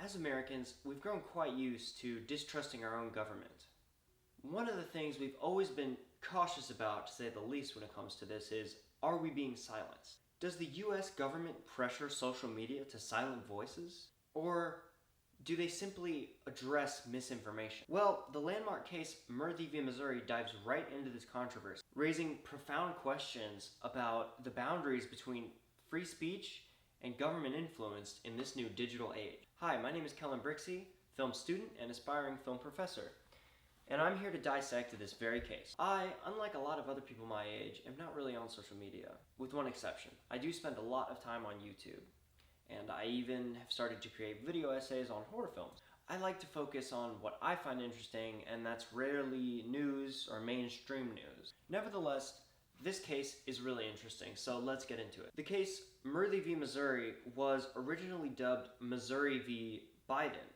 As Americans, we've grown quite used to distrusting our own government. One of the things we've always been cautious about, to say the least, when it comes to this is, are we being silenced? Does the US government pressure social media to silent voices? Or do they simply address misinformation? Well, the landmark case Murthy v. Missouri dives right into this controversy, raising profound questions about the boundaries between free speech and government influence in this new digital age. Hi, my name is Kellen Brixey, film student and aspiring film professor, and I'm here to dissect this very case. I, unlike a lot of other people my age, am not really on social media, with one exception. I do spend a lot of time on YouTube, and I even have started to create video essays on horror films. I like to focus on what I find interesting, and that's rarely news or mainstream news. Nevertheless, this case is really interesting, so let's get into it. The case Murthy v. Missouri was originally dubbed Missouri v. Biden,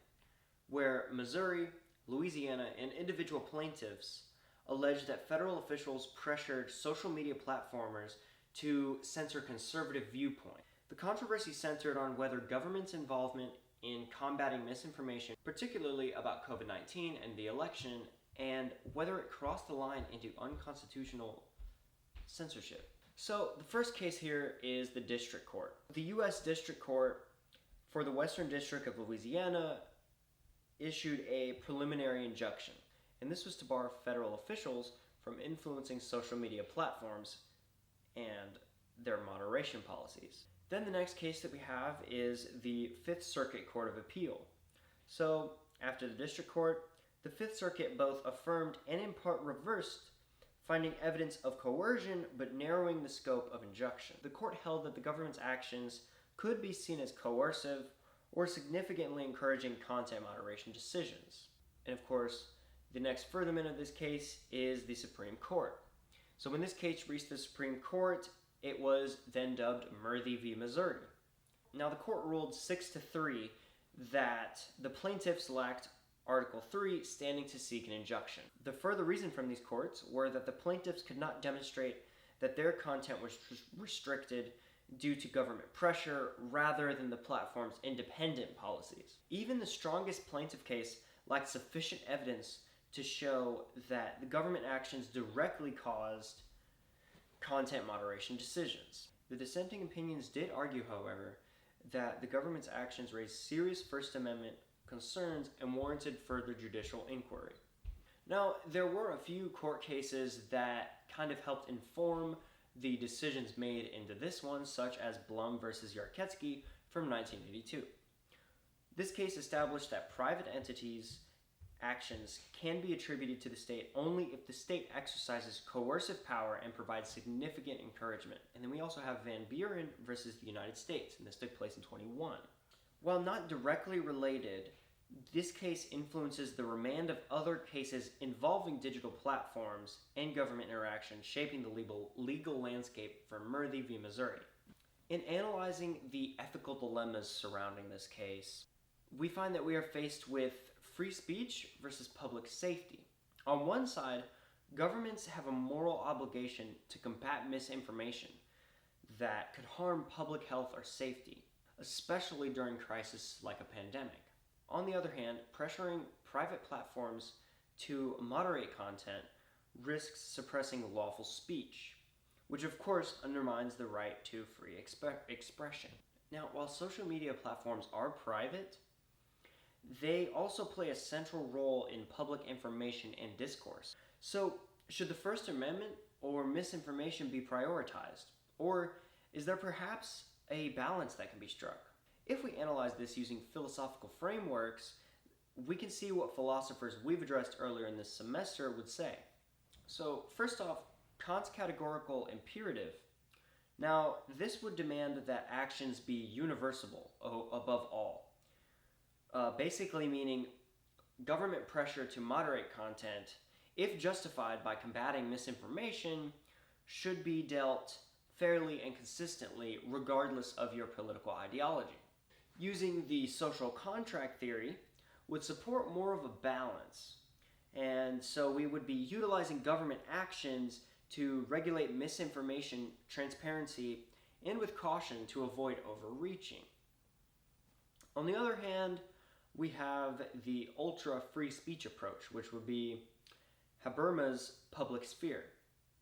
where Missouri, Louisiana, and individual plaintiffs alleged that federal officials pressured social media platformers to censor conservative viewpoints. The controversy centered on whether government's involvement in combating misinformation, particularly about COVID-19 and the election, and whether it crossed the line into unconstitutional censorship. So the first case here is the district court. The U.S. District Court for the Western District of Louisiana issued a preliminary injunction, and this was to bar federal officials from influencing social media platforms and their moderation policies. Then the next case that we have is the Fifth Circuit Court of Appeal. So after the district court, the Fifth Circuit both affirmed and in part reversed, finding evidence of coercion but narrowing the scope of injunction. The court held that the government's actions could be seen as coercive or significantly encouraging content moderation decisions. And of course, the next furtherment of this case is the Supreme Court. So when this case reached the Supreme Court, it was then dubbed Murthy v. Missouri. Now the court ruled 6-3 that the plaintiffs lacked Article 3 standing to seek an injunction. The further reason from these courts were that the plaintiffs could not demonstrate that their content was restricted due to government pressure rather than the platform's independent policies. Even the strongest plaintiff case lacked sufficient evidence to show that the government actions directly caused content moderation decisions. The dissenting opinions did argue, however, that the government's actions raised serious First Amendment concerns and warranted further judicial inquiry. Now, there were a few court cases that kind of helped inform the decisions made into this one, such as Blum versus Yarketsky from 1982. This case established that private entities' actions can be attributed to the state only if the state exercises coercive power and provides significant encouragement. And then we also have Van Buren versus the United States, and this took place in 21. While not directly related, this case influences the remand of other cases involving digital platforms and government interaction, shaping the legal landscape for Murthy v. Missouri. In analyzing the ethical dilemmas surrounding this case, we find that we are faced with free speech versus public safety. On one side, governments have a moral obligation to combat misinformation that could harm public health or safety, especially during crises like a pandemic. On the other hand, pressuring private platforms to moderate content risks suppressing lawful speech, which of course undermines the right to free expression. Now, while social media platforms are private, they also play a central role in public information and discourse. So, should the First Amendment or misinformation be prioritized? Or is there perhaps a balance that can be struck? If we analyze this using philosophical frameworks, we can see what philosophers we've addressed earlier in this semester would say. So, first off, Kant's categorical imperative. Now, this would demand that actions be universal above all. Basically meaning government pressure to moderate content, if justified by combating misinformation, should be dealt fairly and consistently regardless of your political ideology. Using the social contract theory would support more of a balance, and so we would be utilizing government actions to regulate misinformation, transparency, and with caution to avoid overreaching. On the other hand, We have the ultra free speech approach, which would be Habermas' public sphere.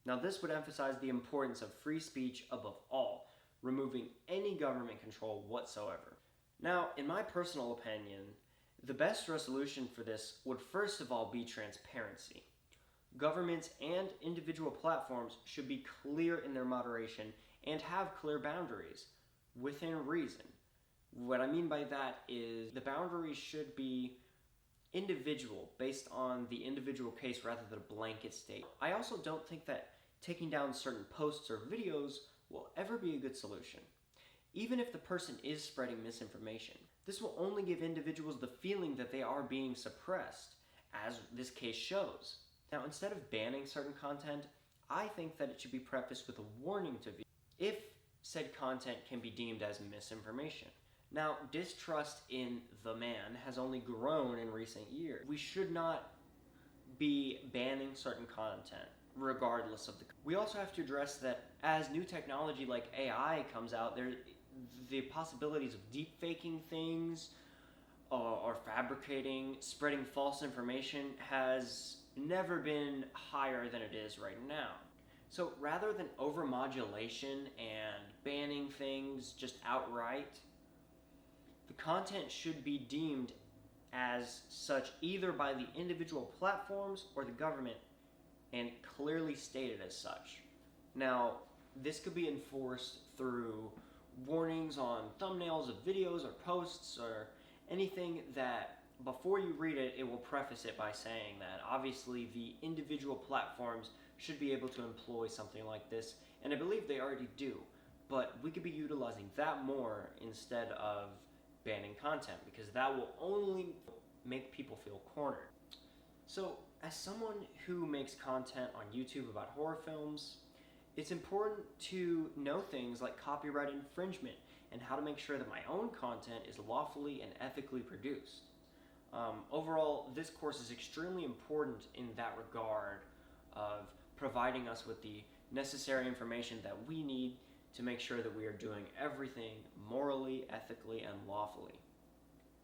Now, this would emphasize the importance of free speech above all, removing any government control whatsoever. Now, in my personal opinion, the best resolution for this would first of all be transparency. Governments and individual platforms should be clear in their moderation and have clear boundaries within reason. What I mean by that is the boundaries should be individual, based on the individual case rather than a blanket state. I also don't think that taking down certain posts or videos will ever be a good solution. Even if the person is spreading misinformation, this will only give individuals the feeling that they are being suppressed, as this case shows. Now, instead of banning certain content, I think that it should be prefaced with a warning to viewers if said content can be deemed as misinformation. Now, distrust in the man has only grown in recent years. We should not be banning certain content, regardless of the... We also have to address that as new technology like AI comes out, the possibilities of deep faking things or fabricating, spreading false information has never been higher than it is right now. So rather than overmodulation and banning things just outright, the content should be deemed as such either by the individual platforms or the government and clearly stated as such. Now, this could be enforced through warnings on thumbnails of videos or posts or anything that before you read it, it will preface it by saying that obviously the individual platforms should be able to employ something like this, and I believe they already do, but we could be utilizing that more instead of banning content, because that will only make people feel cornered. So, as someone who makes content on YouTube about horror films, it's important to know things like copyright infringement and how to make sure that my own content is lawfully and ethically produced. Overall, this course is extremely important in that regard of providing us with the necessary information that we need to make sure that we are doing everything morally, ethically, and lawfully.